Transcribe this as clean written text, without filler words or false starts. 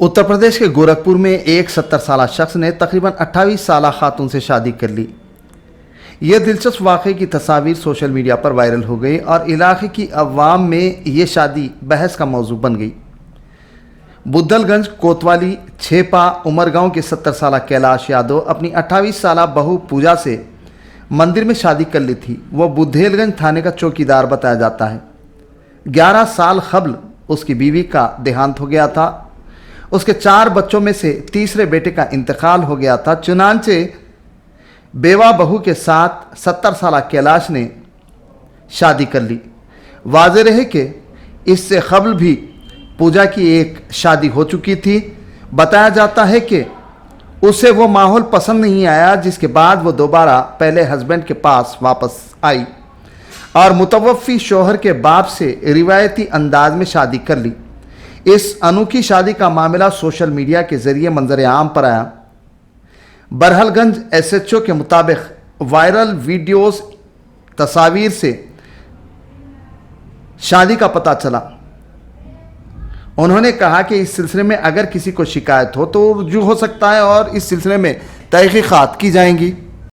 उत्तर प्रदेश के गोरखपुर में एक 70 साल शख्स ने तकरीबन 28 साल खातून से शादी कर ली। यह दिलचस्प वाक़े की तस्वीर सोशल मीडिया पर वायरल हो गई और इलाके की अवाम में ये शादी बहस का मौजू बन गई। बुद्धलगंज, कोतवाली, छेपा, उमरगांव के 70 साल कैलाश यादव अपनी 28 साल बहू पूजा से मंदिर में शादी कर ली थी। वह बुद्धेलगंज थाने का चौकीदार बताया जाता है। 11 साल क़ब्ल उसकी बीवी का देहांत हो गया था। उसके 4 बच्चों में से तीसरे बेटे का इंतकाल हो गया था। चुनांचे बेवा बहू के साथ 70 साल कैलाश ने शादी कर ली। वाज़ेह रहे कि इससे क़ब्ल भी पूजा की एक शादी हो चुकी थी। बताया जाता है कि उसे वो माहौल पसंद नहीं आया, जिसके बाद वो दोबारा पहले हस्बैंड के पास वापस आई और मुतवफ़्फ़ी शौहर के बाप से रिवायती अंदाज में शादी कर ली। इस अनोखी शादी का मामला सोशल मीडिया के ज़रिए मंजर आम पर आया। बरहलगंज SHO के मुताबिक वायरल वीडियोस तस्वीर से शादी का पता चला। उन्होंने कहा कि इस सिलसिले में अगर किसी को शिकायत हो तो रुजू हो सकता है और इस सिलसिले में तहक़ीक़ात की जाएंगी।